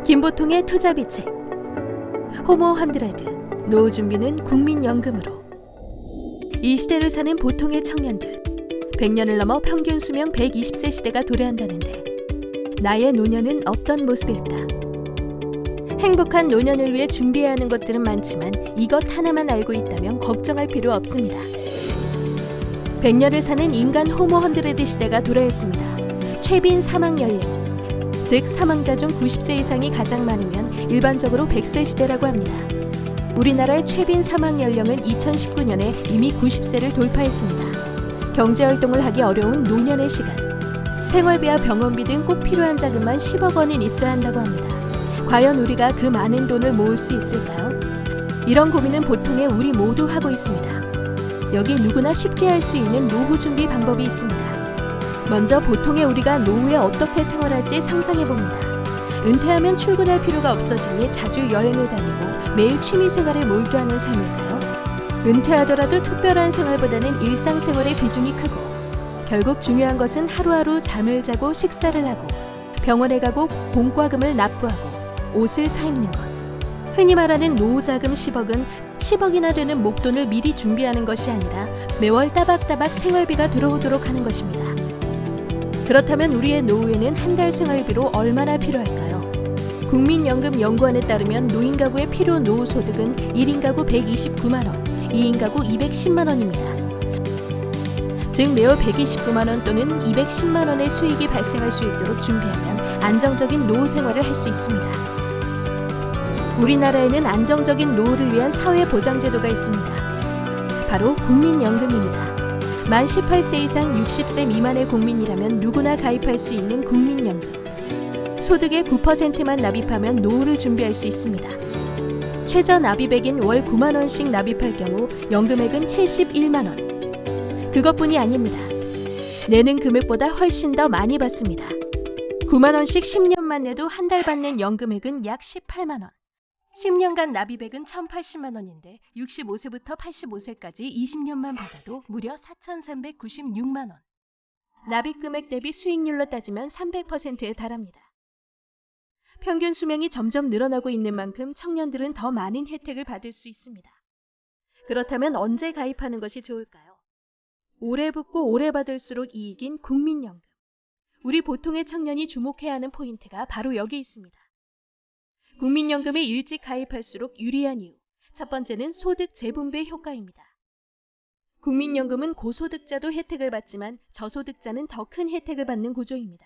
김보통의 투자비책 호모 100 노후 준비는 국민연금으로. 이 시대를 사는 보통의 청년들, 100년을 넘어 평균 수명 120세 시대가 도래한다는데 나의 노년은 어떤 모습일까? 행복한 노년을 위해 준비해야 하는 것들은 많지만 이것 하나만 알고 있다면 걱정할 필요 없습니다. 100년을 사는 인간 호모 100 시대가 도래했습니다. 최빈 사망 연령, 즉 사망자 중 90세 이상이 가장 많으면 일반적으로 100세 시대라고 합니다. 우리나라의 최빈 사망 연령은 2019년에 이미 90세를 돌파했습니다. 경제활동을 하기 어려운 노년의 시간, 생활비와 병원비 등 꼭 필요한 자금만 10억 원은 있어야 한다고 합니다. 과연 우리가 그 많은 돈을 모을 수 있을까요? 이런 고민은 보통의 우리 모두 하고 있습니다. 여기 누구나 쉽게 할 수 있는 노후 준비 방법이 있습니다. 먼저 보통의 우리가 노후에 어떻게 생활할지 상상해봅니다. 은퇴하면 출근할 필요가 없어지니 자주 여행을 다니고 매일 취미생활에 몰두하는 삶일까요? 은퇴하더라도 특별한 생활보다는 일상생활의 비중이 크고 결국 중요한 것은 하루하루 잠을 자고 식사를 하고 병원에 가고 공과금을 납부하고 옷을 사입는 것. 흔히 말하는 노후자금 10억은 10억이나 되는 목돈을 미리 준비하는 것이 아니라 매월 따박따박 생활비가 들어오도록 하는 것입니다. 그렇다면 우리의 노후에는 한 달 생활비로 얼마나 필요할까요? 국민연금 연구원에 따르면 노인 가구의 필요 노후 소득은 1인 가구 129만 원, 2인 가구 210만 원입니다. 즉 매월 129만 원 또는 210만 원의 수익이 발생할 수 있도록 준비하면 안정적인 노후 생활을 할 수 있습니다. 우리나라에는 안정적인 노후를 위한 사회보장제도가 있습니다. 바로 국민연금입니다. 만 18세 이상 60세 미만의 국민이라면 누구나 가입할 수 있는 국민연금. 소득의 9%만 납입하면 노후를 준비할 수 있습니다. 최저 납입액인 월 9만 원씩 납입할 경우 연금액은 71만 원. 그것뿐이 아닙니다. 내는 금액보다 훨씬 더 많이 받습니다. 9만 원씩 10년만 내도 한 달 받는 연금액은 약 18만 원. 10년간 납입액은 1,080만 원인데 65세부터 85세까지 20년만 받아도 무려 4,396만 원. 납입 금액 대비 수익률로 따지면 300%에 달합니다. 평균 수명이 점점 늘어나고 있는 만큼 청년들은 더 많은 혜택을 받을 수 있습니다. 그렇다면 언제 가입하는 것이 좋을까요? 오래 붙고 오래 받을수록 이익인 국민연금. 우리 보통의 청년이 주목해야 하는 포인트가 바로 여기 있습니다. 국민연금에 일찍 가입할수록 유리한 이유. 첫 번째는 소득 재분배 효과입니다. 국민연금은 고소득자도 혜택을 받지만 저소득자는 더 큰 혜택을 받는 구조입니다.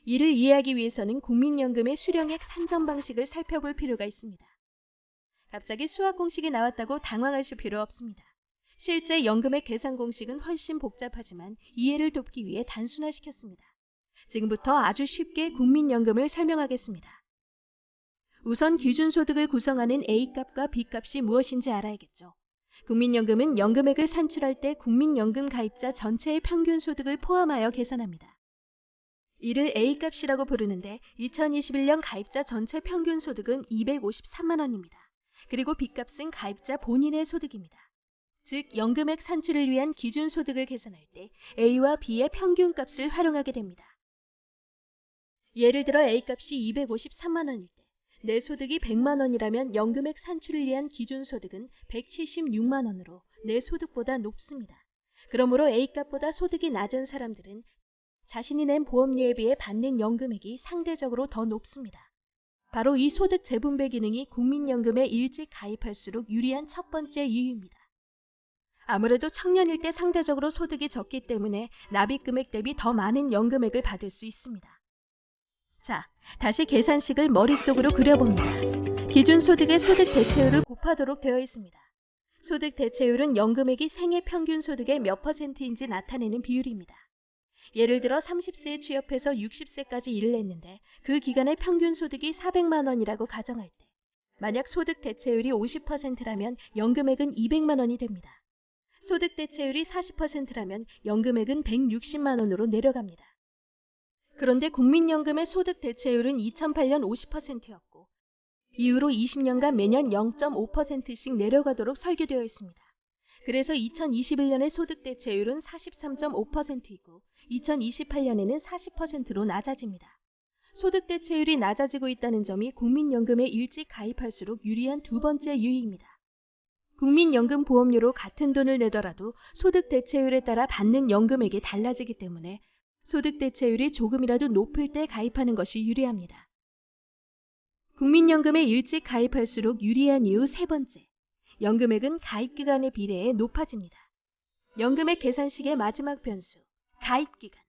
이를 이해하기 위해서는 국민연금의 수령액 산정 방식을 살펴볼 필요가 있습니다. 갑자기 수학 공식이 나왔다고 당황하실 필요 없습니다. 실제 연금액 계산 공식은 훨씬 복잡하지만 이해를 돕기 위해 단순화시켰습니다. 지금부터 아주 쉽게 국민연금을 설명하겠습니다. 우선 기준소득을 구성하는 A값과 B값이 무엇인지 알아야겠죠. 국민연금은 연금액을 산출할 때 국민연금 가입자 전체의 평균 소득을 포함하여 계산합니다. 이를 A값이라고 부르는데 2021년 가입자 전체 평균 소득은 253만 원입니다. 그리고 B값은 가입자 본인의 소득입니다. 즉 연금액 산출을 위한 기준소득을 계산할 때 A와 B의 평균값을 활용하게 됩니다. 예를 들어 A값이 253만 원일 때 내 소득이 100만 원이라면 연금액 산출을 위한 기준소득은 176만 원으로 내 소득보다 높습니다. 그러므로 A값보다 소득이 낮은 사람들은 자신이 낸 보험료에 비해 받는 연금액이 상대적으로 더 높습니다. 바로 이 소득 재분배 기능이 국민연금에 일찍 가입할수록 유리한 첫 번째 이유입니다. 아무래도 청년일 때 상대적으로 소득이 적기 때문에 납입 금액 대비 더 많은 연금액을 받을 수 있습니다. 자, 다시 계산식을 머릿속으로 그려봅니다. 기준소득의 소득 대체율을 곱하도록 되어 있습니다. 소득 대체율은 연금액이 생애 평균 소득의 몇 %인지 나타내는 비율입니다. 예를 들어 30세에 취업해서 60세까지 일을 했는데 그 기간의 평균 소득이 400만 원이라고 가정할 때 만약 소득 대체율이 50%라면 연금액은 200만 원이 됩니다. 소득 대체율이 40%라면 연금액은 160만 원으로 내려갑니다. 그런데 국민연금의 소득 대체율은 2008년 50%였고 이후로 20년간 매년 0.5%씩 내려가도록 설계되어 있습니다. 그래서 2021년의 소득 대체율은 43.5%이고 2028년에는 40%로 낮아집니다. 소득 대체율이 낮아지고 있다는 점이 국민연금에 일찍 가입할수록 유리한 두 번째 유의입니다. 국민연금 보험료로 같은 돈을 내더라도 소득 대체율에 따라 받는 연금액이 달라지기 때문에 소득 대체율이 조금이라도 높을 때 가입하는 것이 유리합니다. 국민연금에 일찍 가입할수록 유리한 이유 세 번째, 연금액은 가입기간에 비례해 높아집니다. 연금액 계산식의 마지막 변수, 가입기간.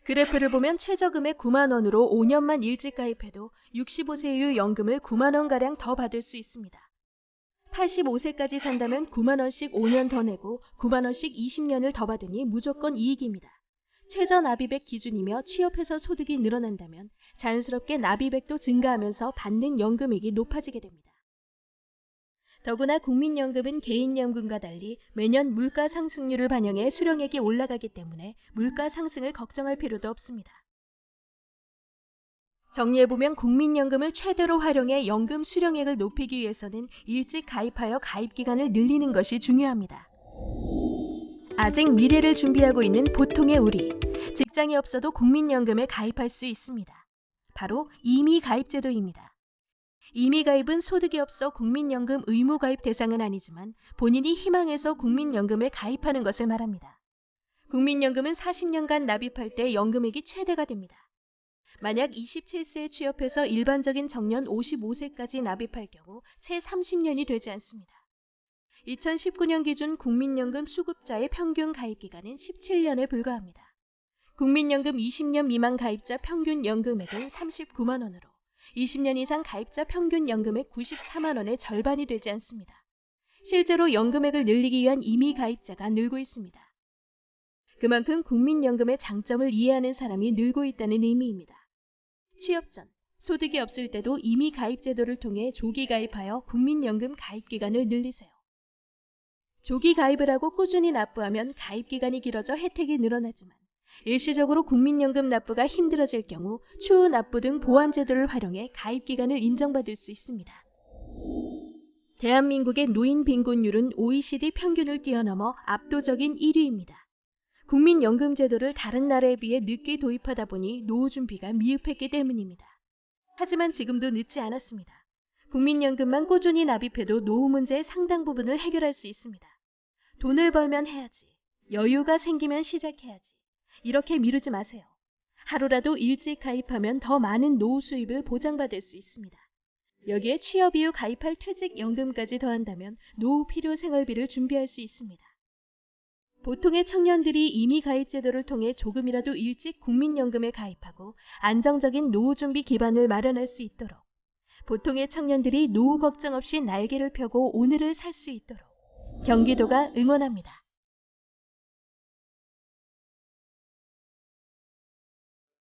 그래프를 보면 최저금액 9만 원으로 5년만 일찍 가입해도 65세 이후 연금을 9만 원가량 더 받을 수 있습니다. 85세까지 산다면 9만 원씩 5년 더 내고 9만 원씩 20년을 더 받으니 무조건 이익입니다. 최저 납입액 기준이며 취업해서 소득이 늘어난다면 자연스럽게 납입액도 증가하면서 받는 연금액이 높아지게 됩니다. 더구나 국민연금은 개인연금과 달리 매년 물가 상승률을 반영해 수령액이 올라가기 때문에 물가 상승을 걱정할 필요도 없습니다. 정리해보면 국민연금을 최대로 활용해 연금 수령액을 높이기 위해서는 일찍 가입하여 가입기간을 늘리는 것이 중요합니다. 아직 미래를 준비하고 있는 보통의 우리, 직장이 없어도 국민연금에 가입할 수 있습니다. 바로 임의가입제도입니다. 임의가입은 소득이 없어 국민연금 의무가입 대상은 아니지만 본인이 희망해서 국민연금에 가입하는 것을 말합니다. 국민연금은 40년간 납입할 때 연금액이 최대가 됩니다. 만약 27세에 취업해서 일반적인 정년 55세까지 납입할 경우 채 30년이 되지 않습니다. 2019년 기준 국민연금 수급자의 평균 가입기간은 17년에 불과합니다. 국민연금 20년 미만 가입자 평균 연금액은 39만 원으로 20년 이상 가입자 평균 연금액 94만 원의 절반이 되지 않습니다. 실제로 연금액을 늘리기 위한 임의 가입자가 늘고 있습니다. 그만큼 국민연금의 장점을 이해하는 사람이 늘고 있다는 의미입니다. 취업 전, 소득이 없을 때도 임의 가입 제도를 통해 조기 가입하여 국민연금 가입 기간을 늘리세요. 조기 가입을 하고 꾸준히 납부하면 가입 기간이 길어져 혜택이 늘어나지만 일시적으로 국민연금 납부가 힘들어질 경우 추후 납부 등 보완 제도를 활용해 가입 기간을 인정받을 수 있습니다. 대한민국의 노인 빈곤율은 OECD 평균을 뛰어넘어 압도적인 1위입니다. 국민연금 제도를 다른 나라에 비해 늦게 도입하다 보니 노후 준비가 미흡했기 때문입니다. 하지만 지금도 늦지 않았습니다. 국민연금만 꾸준히 납입해도 노후 문제의 상당 부분을 해결할 수 있습니다. 돈을 벌면 해야지. 여유가 생기면 시작해야지. 이렇게 미루지 마세요. 하루라도 일찍 가입하면 더 많은 노후 수입을 보장받을 수 있습니다. 여기에 취업 이후 가입할 퇴직연금까지 더한다면 노후 필요 생활비를 준비할 수 있습니다. 보통의 청년들이 임의 가입 제도를 통해 조금이라도 일찍 국민연금에 가입하고 안정적인 노후 준비 기반을 마련할 수 있도록 보통의 청년들이 노후 걱정 없이 날개를 펴고 오늘을 살 수 있도록 경기도가 응원합니다.